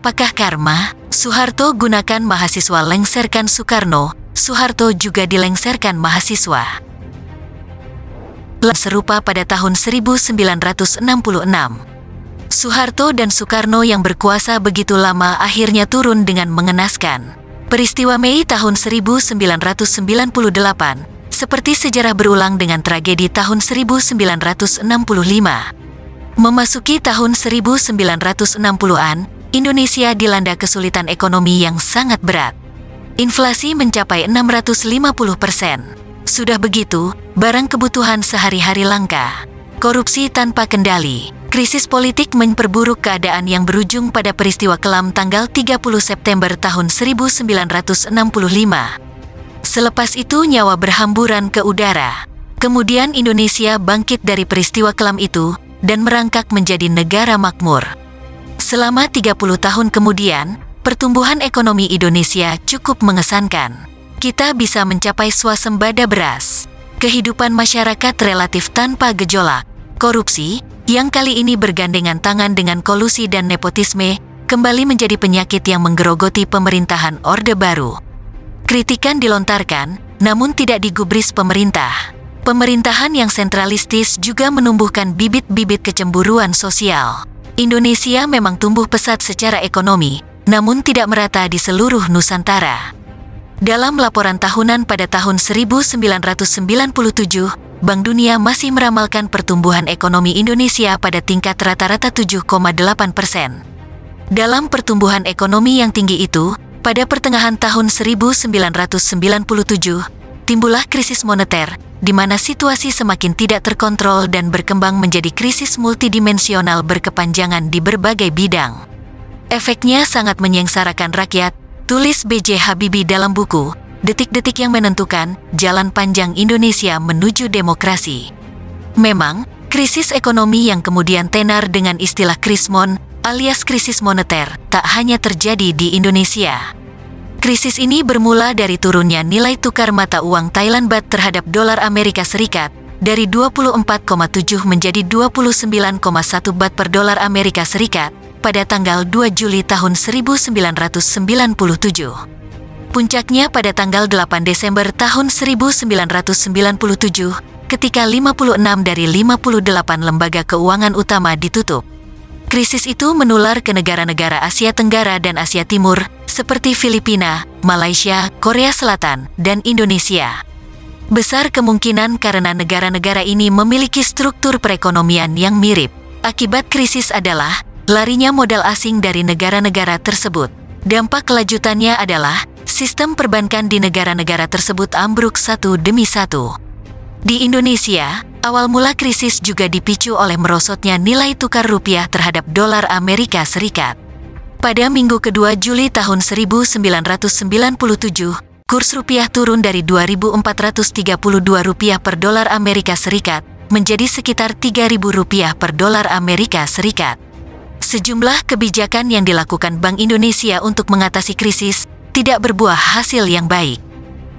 Apakah karma? Soeharto gunakan mahasiswa lengserkan Soekarno, Soeharto juga dilengserkan mahasiswa. Serupa pada tahun 1966. Soeharto dan Soekarno yang berkuasa begitu lama akhirnya turun dengan mengenaskan. Peristiwa Mei tahun 1998, seperti sejarah berulang dengan tragedi tahun 1965. Memasuki tahun 1960-an, Indonesia dilanda kesulitan ekonomi yang sangat berat. Inflasi mencapai 650%. Sudah begitu, barang kebutuhan sehari-hari langka. Korupsi tanpa kendali. Krisis politik memperburuk keadaan yang berujung pada peristiwa kelam tanggal 30 September tahun 1965. Selepas itu nyawa berhamburan ke udara. Kemudian Indonesia bangkit dari peristiwa kelam itu dan merangkak menjadi negara makmur. Selama 30 tahun kemudian, pertumbuhan ekonomi Indonesia cukup mengesankan. Kita bisa mencapai swasembada beras. Kehidupan masyarakat relatif tanpa gejolak. Korupsi, yang kali ini bergandengan tangan dengan kolusi dan nepotisme, kembali menjadi penyakit yang menggerogoti pemerintahan Orde Baru. Kritikan dilontarkan, namun tidak digubris pemerintah. Pemerintahan yang sentralistis juga menumbuhkan bibit-bibit kecemburuan sosial. Indonesia memang tumbuh pesat secara ekonomi, namun tidak merata di seluruh Nusantara. Dalam laporan tahunan pada tahun 1997, Bank Dunia masih meramalkan pertumbuhan ekonomi Indonesia pada tingkat rata-rata 7,8%. Dalam pertumbuhan ekonomi yang tinggi itu, pada pertengahan tahun 1997, timbullah krisis moneter, di mana situasi semakin tidak terkontrol dan berkembang menjadi krisis multidimensional berkepanjangan di berbagai bidang. Efeknya sangat menyengsarakan rakyat, tulis B.J. Habibie dalam buku, Detik-detik yang menentukan jalan panjang Indonesia menuju demokrasi. Memang, krisis ekonomi yang kemudian tenar dengan istilah krismon, alias krisis moneter, tak hanya terjadi di Indonesia. Krisis ini bermula dari turunnya nilai tukar mata uang Thailand Baht terhadap dolar Amerika Serikat, dari 24,7 menjadi 29,1 Baht per dolar Amerika Serikat, pada tanggal 2 Juli tahun 1997. Puncaknya pada tanggal 8 Desember tahun 1997, ketika 56 dari 58 lembaga keuangan utama ditutup. Krisis itu menular ke negara-negara Asia Tenggara dan Asia Timur, seperti Filipina, Malaysia, Korea Selatan, dan Indonesia. Besar kemungkinan karena negara-negara ini memiliki struktur perekonomian yang mirip. Akibat krisis adalah larinya modal asing dari negara-negara tersebut. Dampak kelanjutannya adalah sistem perbankan di negara-negara tersebut ambruk satu demi satu. Di Indonesia, awal mula krisis juga dipicu oleh merosotnya nilai tukar rupiah terhadap dolar Amerika Serikat. Pada minggu kedua Juli tahun 1997, kurs rupiah turun dari Rp2.432 per dolar Amerika Serikat menjadi sekitar Rp3.000 per dolar Amerika Serikat. Sejumlah kebijakan yang dilakukan Bank Indonesia untuk mengatasi krisis tidak berbuah hasil yang baik.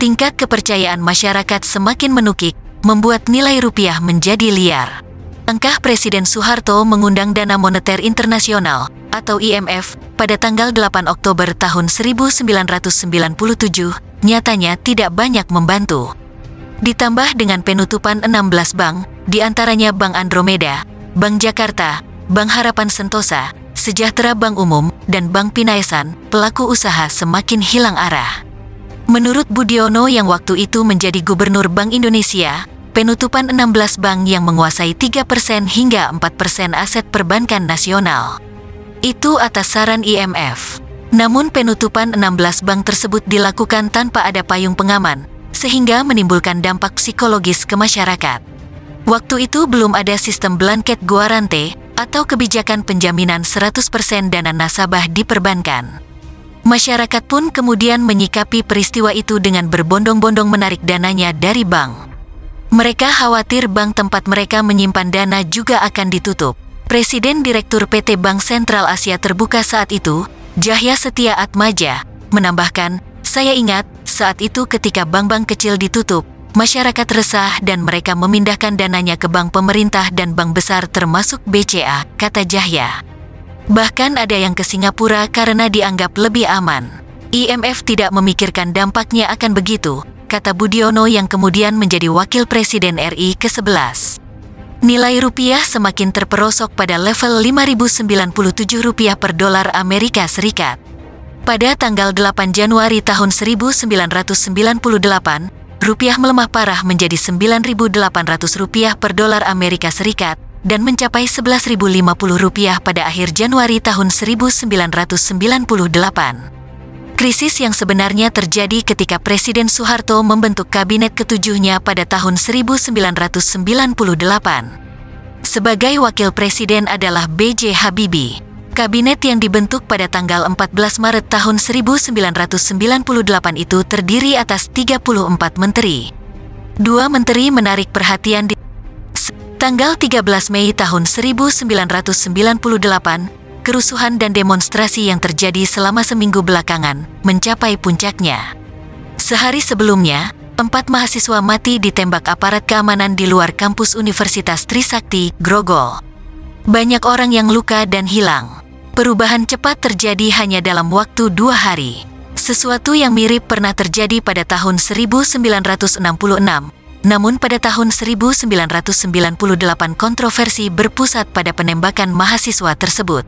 Tingkat kepercayaan masyarakat semakin menukik, membuat nilai rupiah menjadi liar. Langkah Presiden Soeharto mengundang Dana Moneter Internasional atau IMF pada tanggal 8 Oktober tahun 1997 nyatanya tidak banyak membantu. Ditambah dengan penutupan 16 bank, di antaranya Bank Andromeda, Bank Jakarta, Bank Harapan Sentosa, Sejahtera Bank Umum, dan Bank Pinaisan, pelaku usaha semakin hilang arah. Menurut Budiono yang waktu itu menjadi Gubernur Bank Indonesia, penutupan 16 bank yang menguasai 3% hingga 4% aset perbankan nasional. Itu atas saran IMF. Namun penutupan 16 bank tersebut dilakukan tanpa ada payung pengaman, sehingga menimbulkan dampak psikologis ke masyarakat. Waktu itu belum ada sistem blanket guarante atau kebijakan penjaminan 100% dana nasabah di perbankan. Masyarakat pun kemudian menyikapi peristiwa itu dengan berbondong-bondong menarik dananya dari bank. Mereka khawatir bank tempat mereka menyimpan dana juga akan ditutup. Presiden Direktur PT Bank Sentral Asia Terbuka saat itu, Jahya Setia Atmaja, menambahkan, "Saya ingat, saat itu ketika bank-bank kecil ditutup, masyarakat resah dan mereka memindahkan dananya ke bank pemerintah dan bank besar termasuk BCA," kata Jahya. Bahkan ada yang ke Singapura karena dianggap lebih aman. IMF tidak memikirkan dampaknya akan begitu, kata Budiono yang kemudian menjadi Wakil Presiden RI ke-11. Nilai rupiah semakin terperosok pada level Rp5.097 per dolar Amerika Serikat. Pada tanggal 8 Januari tahun 1998, rupiah melemah parah menjadi Rp9.800 per dolar Amerika Serikat dan mencapai Rp11.050 pada akhir Januari tahun 1998. Krisis yang sebenarnya terjadi ketika Presiden Soeharto membentuk kabinet ketujuhnya pada tahun 1998. Sebagai wakil presiden adalah B.J. Habibie. Kabinet yang dibentuk pada tanggal 14 Maret tahun 1998 itu terdiri atas 34 menteri. 2 menteri menarik perhatian di tanggal 13 Mei tahun 1998. Kerusuhan dan demonstrasi yang terjadi selama seminggu belakangan mencapai puncaknya. Sehari sebelumnya, 4 mahasiswa mati ditembak aparat keamanan di luar kampus Universitas Trisakti, Grogol. Banyak orang yang luka dan hilang. Perubahan cepat terjadi hanya dalam waktu 2 hari. Sesuatu yang mirip pernah terjadi pada tahun 1966, namun pada tahun 1998 kontroversi berpusat pada penembakan mahasiswa tersebut.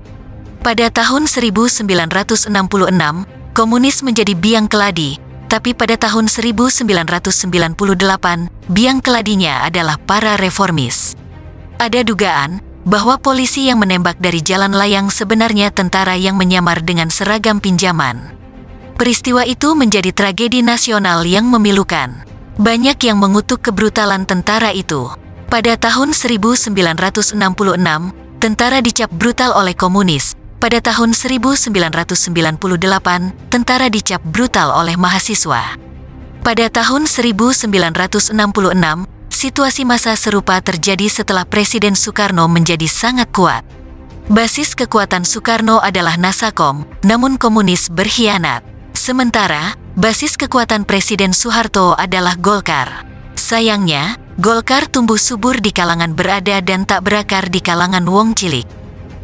Pada tahun 1966, komunis menjadi biang keladi, tapi pada tahun 1998, biang keladinya adalah para reformis. Ada dugaan bahwa polisi yang menembak dari jalan layang sebenarnya tentara yang menyamar dengan seragam pinjaman. Peristiwa itu menjadi tragedi nasional yang memilukan. Banyak yang mengutuk kebrutalan tentara itu. Pada tahun 1966, tentara dicap brutal oleh komunis. Pada tahun 1998, tentara dicap brutal oleh mahasiswa. Pada tahun 1966, situasi masa serupa terjadi setelah Presiden Soekarno menjadi sangat kuat. Basis kekuatan Soekarno adalah Nasakom, namun komunis berkhianat. Sementara, basis kekuatan Presiden Soeharto adalah Golkar. Sayangnya, Golkar tumbuh subur di kalangan berada dan tak berakar di kalangan wong cilik.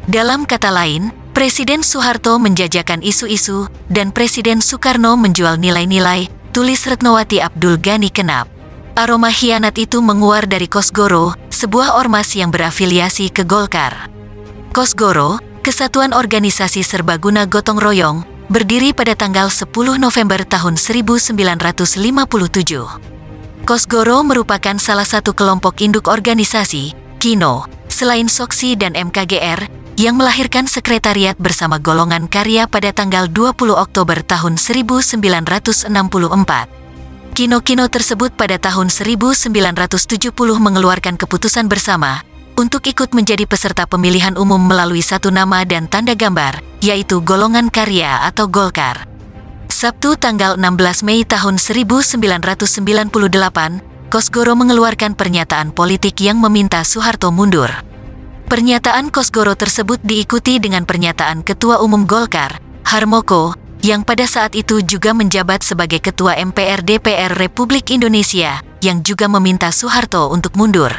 Dalam kata lain, Presiden Soeharto menjajakan isu-isu, dan Presiden Soekarno menjual nilai-nilai, tulis Retnowati Abdul Ghani Kenap. Aroma khianat itu menguar dari Kosgoro, sebuah ormas yang berafiliasi ke Golkar. Kosgoro, Kesatuan Organisasi Serbaguna Gotong Royong, berdiri pada tanggal 10 November tahun 1957. Kosgoro merupakan salah satu kelompok induk organisasi, KINO, selain SOKSI dan MKGR, yang melahirkan sekretariat bersama golongan karya pada tanggal 20 Oktober tahun 1964. Kino-kino tersebut pada tahun 1970 mengeluarkan keputusan bersama untuk ikut menjadi peserta pemilihan umum melalui satu nama dan tanda gambar, yaitu golongan karya atau Golkar. Sabtu tanggal 16 Mei tahun 1998, Kosgoro mengeluarkan pernyataan politik yang meminta Soeharto mundur. Pernyataan Kosgoro tersebut diikuti dengan pernyataan Ketua Umum Golkar, Harmoko, yang pada saat itu juga menjabat sebagai Ketua MPR DPR Republik Indonesia, yang juga meminta Soeharto untuk mundur.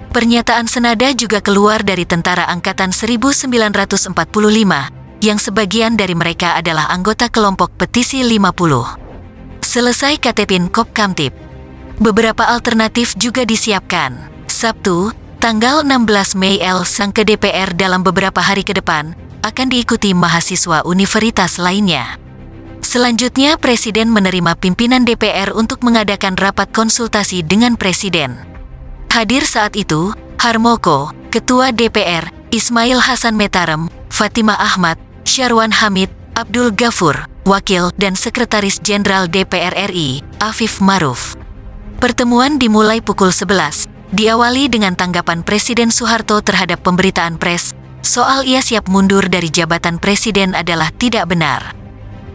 Pernyataan senada juga keluar dari Tentara Angkatan 1945, yang sebagian dari mereka adalah anggota kelompok Petisi 50. Selesai KTPin Kop Kamtib. Beberapa alternatif juga disiapkan. Sabtu, tanggal 16 Mei sang ke DPR dalam beberapa hari ke depan, akan diikuti mahasiswa universitas lainnya. Selanjutnya Presiden menerima pimpinan DPR untuk mengadakan rapat konsultasi dengan Presiden. Hadir saat itu, Harmoko, Ketua DPR, Ismail Hasan Metarem, Fatimah Ahmad, Syarwan Hamid, Abdul Ghafur, Wakil dan Sekretaris Jenderal DPR RI, Afif Maruf. Pertemuan dimulai pukul 11. Diawali dengan tanggapan Presiden Soeharto terhadap pemberitaan pres, soal ia siap mundur dari jabatan presiden adalah tidak benar.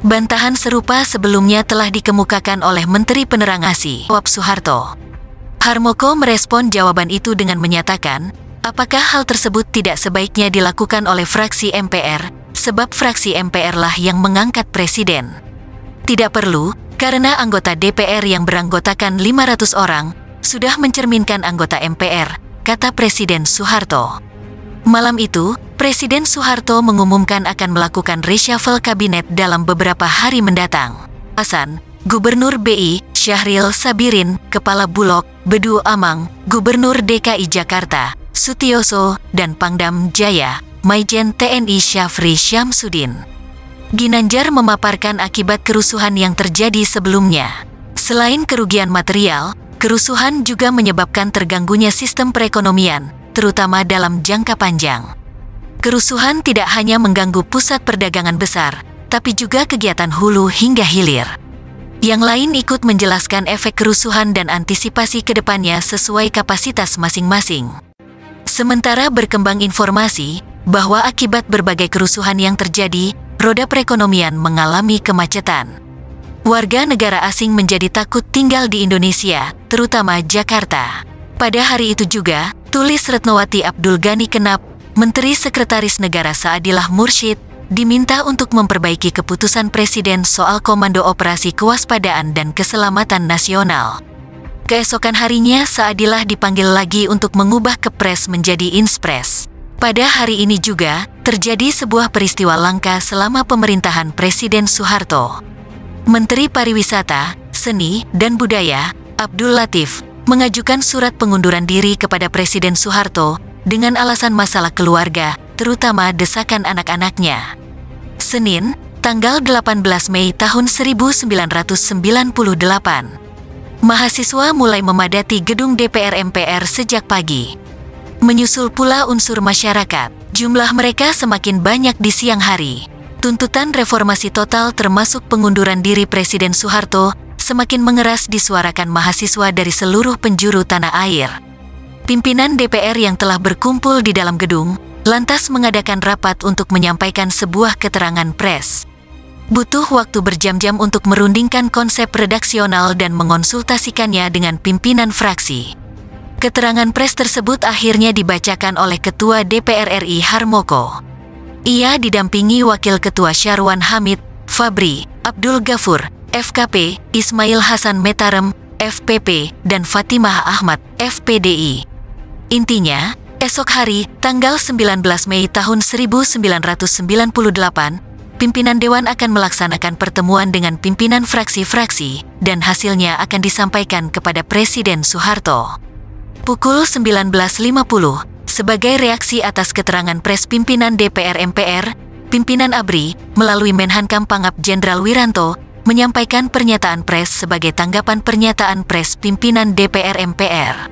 Bantahan serupa sebelumnya telah dikemukakan oleh Menteri Penerangan jawab Soeharto. Harmoko merespon jawaban itu dengan menyatakan, apakah hal tersebut tidak sebaiknya dilakukan oleh fraksi MPR, sebab fraksi MPR lah yang mengangkat presiden. Tidak perlu, karena anggota DPR yang beranggotakan 500 orang, sudah mencerminkan anggota MPR, kata Presiden Soeharto. Malam itu, Presiden Soeharto mengumumkan akan melakukan reshuffle kabinet dalam beberapa hari mendatang. Hasan, Gubernur BI, Syahril Sabirin, Kepala Bulog, Bedu Amang, Gubernur DKI Jakarta, Sutioso, dan Pangdam Jaya, Maijen TNI Syafri Syamsuddin Ginanjar memaparkan akibat kerusuhan yang terjadi sebelumnya. Selain kerugian material, kerusuhan juga menyebabkan terganggunya sistem perekonomian, terutama dalam jangka panjang. Kerusuhan tidak hanya mengganggu pusat perdagangan besar, tapi juga kegiatan hulu hingga hilir. Yang lain ikut menjelaskan efek kerusuhan dan antisipasi ke depannya sesuai kapasitas masing-masing. Sementara berkembang informasi bahwa akibat berbagai kerusuhan yang terjadi, roda perekonomian mengalami kemacetan. Warga negara asing menjadi takut tinggal di Indonesia, terutama Jakarta. Pada hari itu juga, tulis Retnowati Abdul Ghani Kenap, Menteri Sekretaris Negara Saadillah Mursyid, diminta untuk memperbaiki keputusan Presiden soal Komando Operasi Kewaspadaan dan Keselamatan Nasional. Keesokan harinya, Saadillah dipanggil lagi untuk mengubah Kepres menjadi Inspres. Pada hari ini juga, terjadi sebuah peristiwa langka selama pemerintahan Presiden Soeharto. Menteri Pariwisata, Seni, dan Budaya, Abdul Latif, mengajukan surat pengunduran diri kepada Presiden Soeharto dengan alasan masalah keluarga, terutama desakan anak-anaknya. Senin, tanggal 18 Mei tahun 1998. Mahasiswa mulai memadati gedung DPR MPR sejak pagi. Menyusul pula unsur masyarakat, jumlah mereka semakin banyak di siang hari. Tuntutan reformasi total termasuk pengunduran diri Presiden Soeharto semakin mengeras disuarakan mahasiswa dari seluruh penjuru tanah air. Pimpinan DPR yang telah berkumpul di dalam gedung lantas mengadakan rapat untuk menyampaikan sebuah keterangan pers. Butuh waktu berjam-jam untuk merundingkan konsep redaksional dan mengonsultasikannya dengan pimpinan fraksi. Keterangan pers tersebut akhirnya dibacakan oleh Ketua DPR RI Harmoko. Ia didampingi Wakil Ketua Syarwan Hamid, Fabri, Abdul Ghafur, FKP, Ismail Hasan Metarem, FPP, dan Fatimah Ahmad, FPDI. Intinya, esok hari, tanggal 19 Mei tahun 1998, pimpinan Dewan akan melaksanakan pertemuan dengan pimpinan fraksi-fraksi, dan hasilnya akan disampaikan kepada Presiden Soeharto. Pukul 19.50, sebagai reaksi atas keterangan pers pimpinan DPR MPR, pimpinan ABRI, melalui Menhankam Pangap Jenderal Wiranto, menyampaikan pernyataan pers sebagai tanggapan pernyataan pers pimpinan DPR MPR.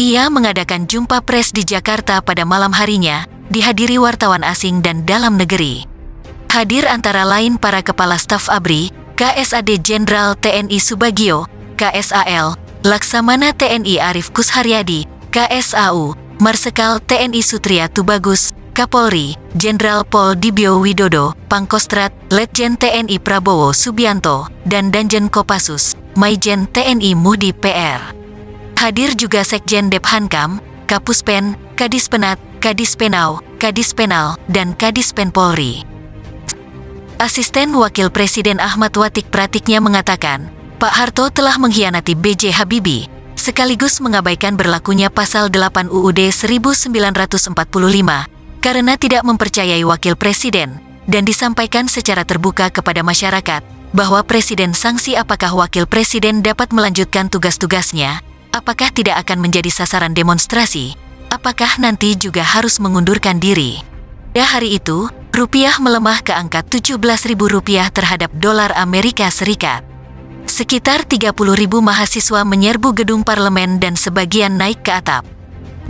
Ia mengadakan jumpa pers di Jakarta pada malam harinya, dihadiri wartawan asing dan dalam negeri. Hadir antara lain para Kepala Staf ABRI, KSAD Jenderal TNI Subagio, KSAL, Laksamana TNI Arief Kusharyadi, KSAU, Marsekal TNI Sutria Tubagus, Kapolri, Jenderal Pol Dibio Widodo, Pangkostrat, Letjen TNI Prabowo Subianto, dan Danjen Kopassus, Maijen TNI Muhdi PR. Hadir juga Sekjen Dephankam, Kapuspen, Kadispenat, Kadispenau, Kadispenal, dan Kadispen Polri. Asisten Wakil Presiden Ahmad Watik Pratiknya mengatakan, Pak Harto telah mengkhianati B.J. Habibie, sekaligus mengabaikan berlakunya Pasal 8 UUD 1945, karena tidak mempercayai Wakil Presiden, dan disampaikan secara terbuka kepada masyarakat, bahwa Presiden sanksi apakah Wakil Presiden dapat melanjutkan tugas-tugasnya, apakah tidak akan menjadi sasaran demonstrasi, apakah nanti juga harus mengundurkan diri. Pada hari itu, rupiah melemah ke angka Rp17.000 terhadap dolar Amerika Serikat. Sekitar 30.000 mahasiswa menyerbu gedung parlemen dan sebagian naik ke atap.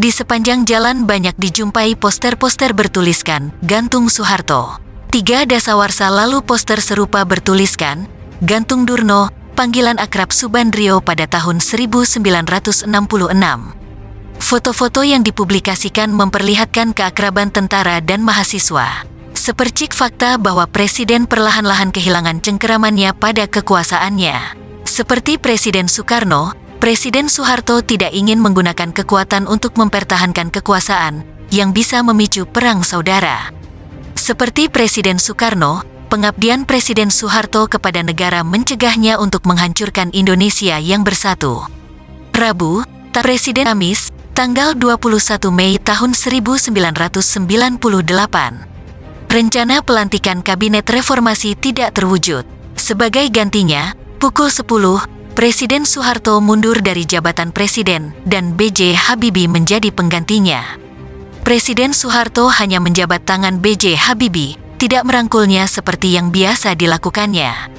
Di sepanjang jalan banyak dijumpai poster-poster bertuliskan, Gantung Soeharto. 3 dasawarsa lalu poster serupa bertuliskan, Gantung Durno, panggilan akrab Subandrio pada tahun 1966. Foto-foto yang dipublikasikan memperlihatkan keakraban tentara dan mahasiswa. Sepercik fakta bahwa Presiden perlahan-lahan kehilangan cengkeramannya pada kekuasaannya. Seperti Presiden Soekarno, Presiden Soeharto tidak ingin menggunakan kekuatan untuk mempertahankan kekuasaan yang bisa memicu perang saudara. Seperti Presiden Soekarno, pengabdian Presiden Soeharto kepada negara mencegahnya untuk menghancurkan Indonesia yang bersatu. Rabu, Presiden Kamis, Tanggal 21 Mei tahun 1998. Rencana pelantikan Kabinet Reformasi tidak terwujud. Sebagai gantinya, pukul 10, Presiden Soeharto mundur dari jabatan Presiden dan B.J. Habibie menjadi penggantinya. Presiden Soeharto hanya menjabat tangan B.J. Habibie, tidak merangkulnya seperti yang biasa dilakukannya.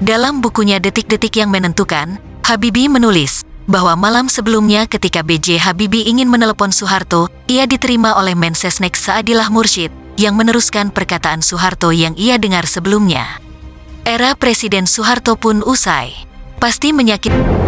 Dalam bukunya Detik-Detik yang Menentukan, Habibie menulis bahwa malam sebelumnya ketika B.J. Habibie ingin menelepon Soeharto, ia diterima oleh Mensesnek Saadillah Mursyid yang meneruskan perkataan Soeharto yang ia dengar sebelumnya. Era Presiden Soeharto pun usai. Pasti menyakitkan.